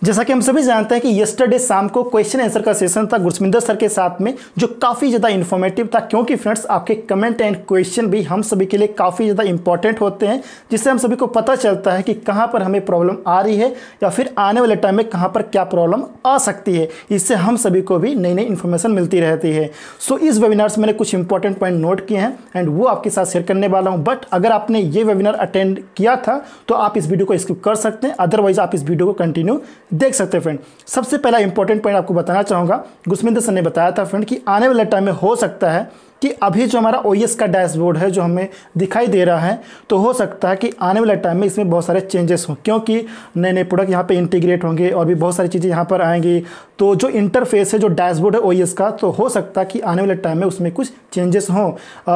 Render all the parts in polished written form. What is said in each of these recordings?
जैसा कि हम सभी जानते हैं कि यस्टरडे शाम को क्वेश्चन आंसर का सेशन था गुरस्मिंदर सर के साथ में, जो काफ़ी ज़्यादा इन्फॉर्मेटिव था। क्योंकि फ्रेंड्स आपके कमेंट एंड क्वेश्चन भी हम सभी के लिए काफ़ी ज़्यादा इंपॉर्टेंट होते हैं, जिससे हम सभी को पता चलता है कि कहाँ पर हमें प्रॉब्लम आ रही है या फिर आने वाले टाइम में कहाँ पर क्या प्रॉब्लम आ सकती है। इससे हम सभी को भी नई नई इन्फॉर्मेशन मिलती रहती है। सो इस वेबिनार से मैंने कुछ इंपॉर्टेंट पॉइंट नोट किए हैं एंड वो आपके साथ शेयर करने वाला हूँ। बट अगर आपने ये वेबिनार अटेंड किया था तो आप इस वीडियो को स्किप कर सकते हैं, अदरवाइज आप इस वीडियो को कंटिन्यू देख सकते हैं। फ्रेंड सबसे पहला इंपॉर्टेंट पॉइंट आपको बताना चाहूँगा, गुरस्मिंदर सर ने बताया था फ्रेंड कि आने वाले टाइम में हो सकता है कि अभी जो हमारा OS का डैशबोर्ड है जो हमें दिखाई दे रहा है, तो हो सकता है कि आने वाले टाइम में इसमें बहुत सारे चेंजेस हों, क्योंकि नए नए प्रोडक्ट यहाँ पे इंटीग्रेट होंगे और भी बहुत सारी चीज़ें यहाँ पर आएंगी। तो जो इंटरफेस है, जो डैशबोर्ड है OS का, तो हो सकता है कि आने वाले टाइम में उसमें कुछ चेंजेस हों,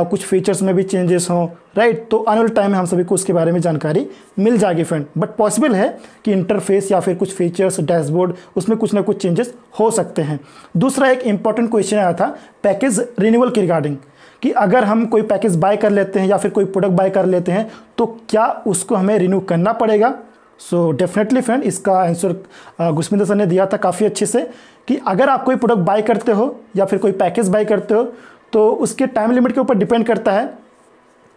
कुछ फीचर्स में भी चेंजेस हों, राइट। तो आने वाले टाइम में हम सभी को उसके बारे में जानकारी मिल जाएगी फ्रेंड। बट पॉसिबल है कि इंटरफेस या फिर कुछ फीचर्स डैशबोर्ड उसमें कुछ ना कुछ चेंजेस हो सकते हैं। दूसरा एक इंपॉर्टेंट क्वेश्चन आया था पैकेज रिन्यूअल के रिगार्डिंग, कि अगर हम कोई पैकेज बाय कर लेते हैं या फिर कोई प्रोडक्ट बाय कर लेते हैं तो क्या उसको हमें रिन्यू करना पड़ेगा। सो डेफिनेटली फ्रेंड इसका आंसर गुरस्मिंदर सर ने दिया था काफ़ी अच्छे से, कि अगर आप कोई प्रोडक्ट बाय करते हो या फिर कोई पैकेज बाय करते हो तो उसके टाइम लिमिट के ऊपर डिपेंड करता है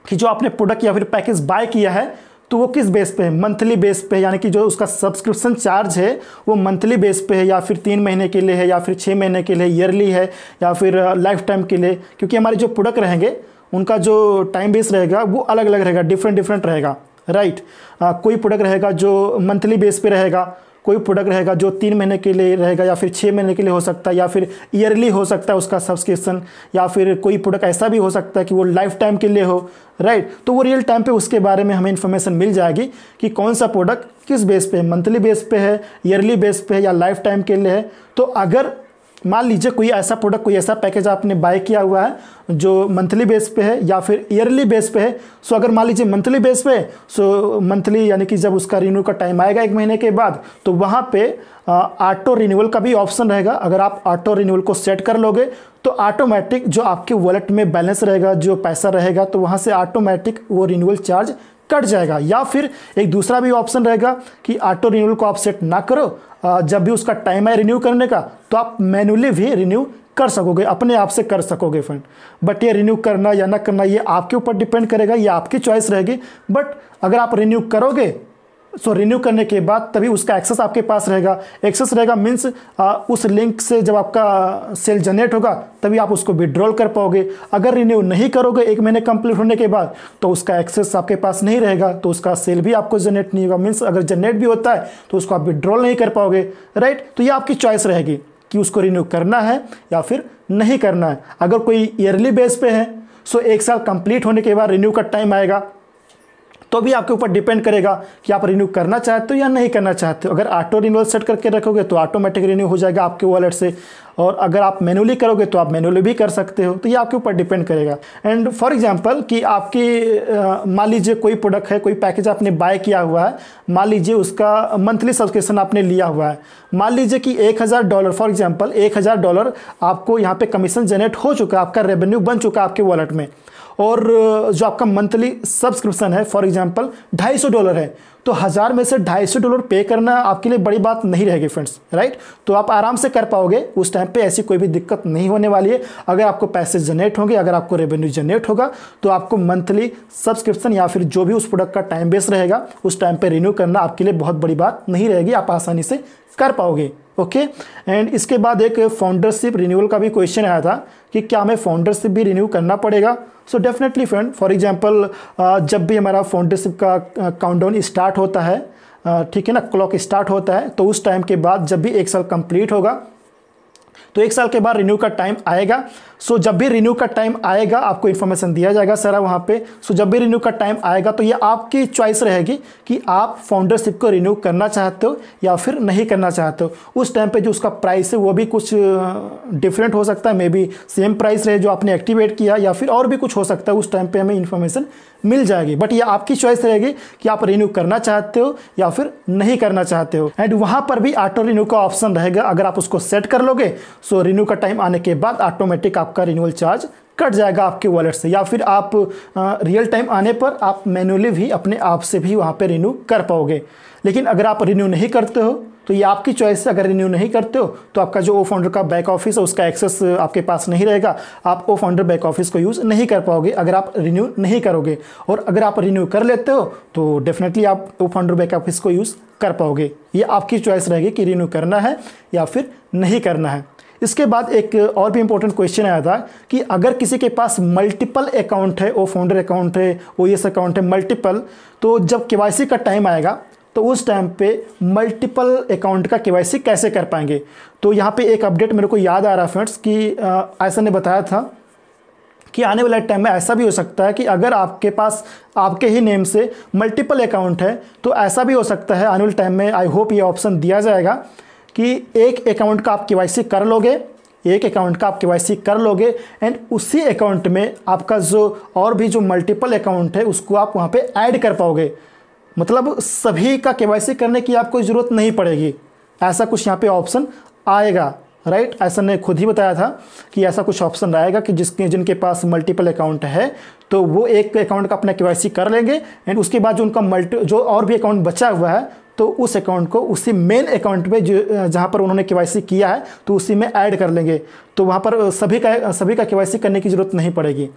कि जो आपने प्रोडक्ट या फिर पैकेज बाय किया है तो वो किस बेस पे है, मंथली बेस पे, यानी कि जो उसका सब्सक्रिप्शन चार्ज है वो मंथली बेस पे है या फिर 3 महीने के लिए है या फिर 6 महीने के लिए, ईयरली है या फिर लाइफ टाइम के लिए। क्योंकि हमारे जो प्रोडक्ट रहेंगे उनका जो टाइम बेस रहेगा वो अलग अलग रहेगा, डिफरेंट रहेगा, राइट। कोई प्रोडक्ट रहेगा जो मंथली बेस पे रहेगा, कोई प्रोडक्ट रहेगा जो 3 महीने के लिए रहेगा या फिर 6 महीने के लिए हो सकता है या फिर ईयरली हो सकता है उसका सब्सक्रिप्शन, या फिर कोई प्रोडक्ट ऐसा भी हो सकता है कि वो लाइफ टाइम के लिए हो, राइट। तो वो रियल टाइम पे उसके बारे में हमें इन्फॉर्मेशन मिल जाएगी कि कौन सा प्रोडक्ट किस बेस पे है, मंथली बेस पे है, ईयरली बेस पे है या लाइफ टाइम के लिए है। तो अगर मान लीजिए कोई ऐसा प्रोडक्ट, कोई ऐसा पैकेज आपने बाय किया हुआ है जो मंथली बेस पे है या फिर ईयरली बेस पे है। सो अगर मान लीजिए मंथली बेस पे, सो मंथली यानी कि जब उसका रिन्यू का टाइम आएगा 1 महीने के बाद, तो वहाँ पे ऑटो रिन्यूअल का भी ऑप्शन रहेगा। अगर आप ऑटो रिन्यूअल को सेट कर लोगे तो ऑटोमेटिक जो आपके वॉलेट में बैलेंस रहेगा, जो पैसा रहेगा, तो वहाँ से ऑटोमेटिक वो रिन्यूअल चार्ज कट जाएगा। या फिर एक दूसरा भी ऑप्शन रहेगा कि ऑटो रिन्यूअल को आप सेट ना करो, जब भी उसका टाइम है रिन्यू करने का तो आप मैन्युअली भी रिन्यू कर सकोगे, अपने आप से कर सकोगे फ्रेंड। बट ये रिन्यू करना या ना करना ये आपके ऊपर डिपेंड करेगा, ये आपकी चॉइस रहेगी। बट अगर आप रिन्यू करोगे सो रिन्यू करने के बाद तभी उसका एक्सेस आपके पास रहेगा। एक्सेस रहेगा मीन्स उस लिंक से जब आपका सेल जनरेट होगा तभी आप उसको विड्रॉल कर पाओगे। अगर रिन्यू नहीं करोगे 1 महीने कंप्लीट होने के बाद तो उसका एक्सेस आपके पास नहीं रहेगा, तो उसका सेल भी आपको जनरेट नहीं होगा। मीन्स अगर जनरेट भी होता है तो उसको आप विड्रॉल नहीं कर पाओगे, राइट। तो ये आपकी चॉइस रहेगी कि उसको रिन्यू करना है या फिर नहीं करना है। अगर कोई ईयरली बेस पे है सो 1 साल कंप्लीट होने के बाद रिन्यू का टाइम आएगा तो भी आपके ऊपर डिपेंड करेगा कि आप रिन्यू करना चाहते हो या नहीं करना चाहते हो। अगर ऑटो रिन्यूअल सेट करके रखोगे तो ऑटोमेटिक रिन्यू हो जाएगा आपके वॉलेट से, और अगर आप मैनुअली करोगे तो आप मैनुअली भी कर सकते हो। तो ये आपके ऊपर डिपेंड करेगा। एंड फॉर एग्जांपल कि आपकी मान लीजिए कोई प्रोडक्ट है, कोई पैकेज आपने बाय किया हुआ है, मान लीजिए उसका मंथली सब्सक्रिप्शन आपने लिया हुआ है। मान लीजिए कि $1000 फॉर एग्जाम्पल $1000 आपको यहाँ पे कमीशन जनरेट हो चुका है, आपका रेवेन्यू बन चुका है आपके वॉलेट में, और जो आपका मंथली सब्सक्रिप्शन है फॉर एग्जांपल $250 है, तो 1000 में से $250 पे करना आपके लिए बड़ी बात नहीं रहेगी फ्रेंड्स, राइट। तो आप आराम से कर पाओगे उस टाइम पे, ऐसी कोई भी दिक्कत नहीं होने वाली है। अगर आपको पैसे जनरेट होंगे, अगर आपको रेवेन्यू जनरेट होगा तो आपको मंथली सब्सक्रिप्शन या फिर जो भी उस प्रोडक्ट का टाइम बेस रहेगा उस टाइम पे रिन्यू करना आपके लिए बहुत बड़ी बात नहीं रहेगी, आप आसानी से कर पाओगे। ओके। एंड इसके बाद एक फाउंडरशिप रिन्यूअल का भी क्वेश्चन आया था कि क्या हमें फाउंडरशिप भी रिन्यू करना पड़ेगा। So definitely friend, for example जब भी हमारा फाउंडरशिप का काउंटडाउन स्टार्ट होता है, ठीक है ना, क्लॉक स्टार्ट होता है, तो उस टाइम के बाद जब भी 1 साल कंप्लीट होगा तो 1 साल के बाद रिन्यू का टाइम आएगा। सो जब भी रिन्यू का टाइम आएगा आपको इन्फॉर्मेशन दिया जाएगा सारा वहाँ पे। सो जब भी रिन्यू का टाइम आएगा तो ये आपकी चॉइस रहेगी कि आप फाउंडरशिप को रिन्यू करना चाहते हो या फिर नहीं करना चाहते हो। उस टाइम पे जो उसका प्राइस है वो भी कुछ डिफरेंट हो सकता है, मे बी सेम प्राइस रहे जो आपने एक्टिवेट किया, या फिर और भी कुछ हो सकता है। उस टाइम पे हमें इन्फॉर्मेशन मिल जाएगी, बट ये आपकी चॉइस रहेगी कि आप रिन्यू करना चाहते हो या फिर नहीं करना चाहते हो। एंड वहाँ पर भी ऑटो रिन्यू का ऑप्शन रहेगा, अगर आप उसको सेट कर लोगे सो रिन्यू का टाइम आने के बाद ऑटोमेटिक आपका रिन्यूअल चार्ज कट जाएगा आपके वॉलेट से, या फिर आप रियल टाइम आने पर आप मैन्युअली भी अपने आप से भी वहाँ पे रिन्यू कर पाओगे। लेकिन अगर आप रिन्यू नहीं करते हो तो ये आपकी चॉइस है। अगर रिन्यू नहीं करते हो तो आपका जो ओ फाउंडर का बैक ऑफिस है उसका एक्सेस आपके पास नहीं रहेगा, आप ओ फाउंडर बैक ऑफिस को यूज़ नहीं कर पाओगे अगर आप रिन्यू नहीं करोगे। और अगर आप रिन्यू कर लेते हो तो डेफिनेटली आप ओ फाउंडर बैक ऑफिस को यूज़ कर पाओगे। ये आपकी चॉइस रहेगी कि रिन्यू करना है या फिर नहीं करना है। इसके बाद एक और भी इंपॉर्टेंट क्वेश्चन आया था कि अगर किसी के पास मल्टीपल अकाउंट है, ओ फाउंडर अकाउंट है, ओएस अकाउंट है मल्टीपल, तो जब केवाईसी का टाइम आएगा तो उस टाइम पे मल्टीपल अकाउंट का केवाईसी कैसे कर पाएंगे। तो यहाँ पे एक अपडेट मेरे को याद आ रहा है फ्रेंड्स कि ऐसा ने बताया था कि आने वाले टाइम में ऐसा भी हो सकता है कि अगर आपके पास आपके ही नेम से मल्टीपल अकाउंट है तो ऐसा भी हो सकता है आने वाले टाइम में, आई होप ये ऑप्शन दिया जाएगा कि एक अकाउंट का आप केवाईसी कर लोगे, एक अकाउंट का आप केवाईसी कर लोगे एंड उसी अकाउंट में आपका जो और भी जो मल्टीपल अकाउंट है उसको आप वहाँ पे ऐड कर पाओगे। मतलब सभी का केवाईसी करने की आपको ज़रूरत नहीं पड़ेगी, ऐसा कुछ यहाँ पे ऑप्शन आएगा, राइट। ऐसा ने खुद ही बताया था कि ऐसा कुछ ऑप्शन आएगा कि जिनके पास मल्टीपल अकाउंट है तो वो एक अकाउंट का अपना केवाईसी कर लेंगे एंड उसके बाद जो उनका जो और भी अकाउंट बचा हुआ है तो उस अकाउंट को उसी मेन अकाउंट पे जहाँ पर उन्होंने केवाईसी किया है तो उसी में ऐड कर लेंगे। तो वहाँ पर सभी का केवाईसी करने की ज़रूरत नहीं पड़ेगी।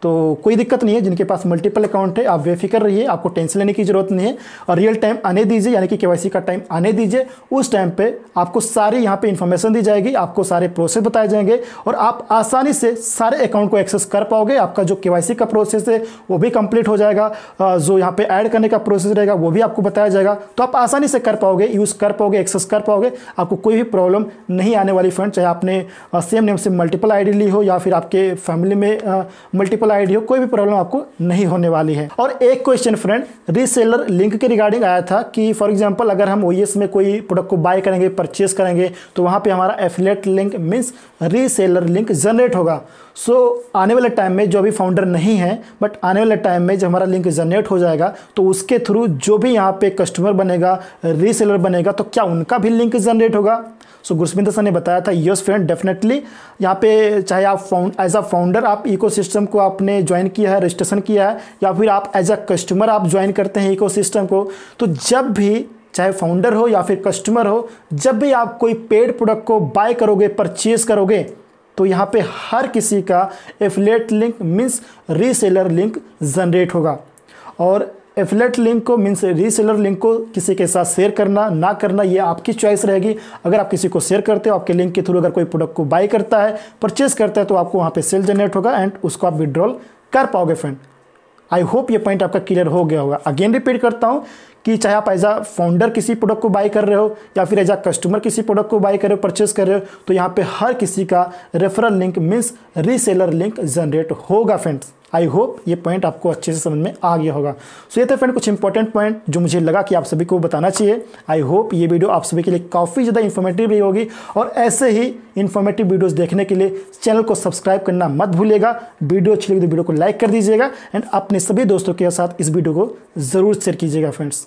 तो कोई दिक्कत नहीं है, जिनके पास मल्टीपल अकाउंट है आप बेफिक्र रहिए, आपको टेंशन लेने की ज़रूरत नहीं है। और रियल टाइम आने दीजिए, यानी कि केवाईसी का टाइम आने दीजिए, उस टाइम पे आपको सारी यहाँ पे इन्फॉर्मेशन दी जाएगी, आपको सारे प्रोसेस बताए जाएंगे और आप आसानी से सारे अकाउंट को एक्सेस कर पाओगे। आपका जो केवाईसी का प्रोसेस है वो भी कंप्लीट हो जाएगा, जो यहाँ पे ऐड करने का प्रोसेस रहेगा वो भी आपको बताया जाएगा, तो आप आसानी से कर पाओगे, यूज़ कर पाओगे, एक्सेस कर पाओगे। आपको कोई भी प्रॉब्लम नहीं आने वाली फ्रेंड, चाहे आपने सेम नेम से मल्टीपल ID ली हो या फिर आपके फैमिली में मल्टीपल ID हो, कोई भी प्रॉब्लम आपको नहीं होने वाली है। और एक क्वेश्चन फ्रेंड रीसेलर लिंक के रिगार्डिंग आया था कि फॉर एग्जांपल अगर हम ओएस में कोई प्रोडक्ट को बाय करेंगे, परचेस करेंगे तो वहाँ पे हमारा affiliate link means reseller link generate होगा। सो आने वाले टाइम में जो अभी फाउंडर नहीं है बट आने वाले टाइम में जब हमारा लिंक जनरेट हो जाएगा तो उसके थ्रू जो भी यहाँ पे कस्टमर बनेगा, रीसेलर बनेगा, तो क्या उनका भी लिंक जनरेट होगा। सो गुरस्मिंदर सर ने बताया था यस फ्रेंड, डेफिनेटली यहाँ पे चाहे आप एज अ फाउंडर आप इकोसिस्टम को आपने ज्वाइन किया है, रजिस्ट्रेशन किया है, या फिर आप एज अ कस्टमर आप ज्वाइन करते हैं इकोसिस्टम को, तो जब भी चाहे फाउंडर हो या फिर कस्टमर हो, जब भी आप कोई पेड प्रोडक्ट को बाय करोगे, परचेज करोगे, तो यहाँ पे हर किसी का affiliate link means reseller link generate होगा। और एफिलिएट लिंक को मीन्स रीसेलर लिंक को किसी के साथ शेयर करना ना करना ये आपकी चॉइस रहेगी। अगर आप किसी को शेयर करते हो, आपके लिंक के थ्रू अगर कोई प्रोडक्ट को बाय करता है, परचेज करता है, तो आपको वहाँ पे सेल जनरेट होगा एंड उसको आप विड्रॉल कर पाओगे फ्रेंड। आई होप ये पॉइंट आपका क्लियर हो गया होगा। अगेन रिपीट करता हूँ कि चाहे आप एज अ फाउंडर किसी प्रोडक्ट को बाय कर रहे हो या फिर एज अ कस्टमर किसी प्रोडक्ट को बाय कर रहे हो, परचेज कर रहे हो, तो यहाँ पे हर किसी का referral link means reseller link generate होगा फ्रेंड्स। आई होप ये पॉइंट आपको अच्छे से समझ में आ गया होगा। सो ये थे फ्रेंड कुछ इंपॉर्टेंट पॉइंट जो मुझे लगा कि आप सभी को बताना चाहिए। आई होप ये वीडियो आप सभी के लिए काफ़ी ज़्यादा इन्फॉर्मेटिव रही होगी और ऐसे ही इन्फॉर्मेटिव वीडियोस देखने के लिए चैनल को सब्सक्राइब करना मत भूलिएगा। वीडियो अच्छी लगी तो वीडियो को लाइक कर दीजिएगा एंड अपने सभी दोस्तों के साथ इस वीडियो को ज़रूर शेयर कीजिएगा फ्रेंड्स।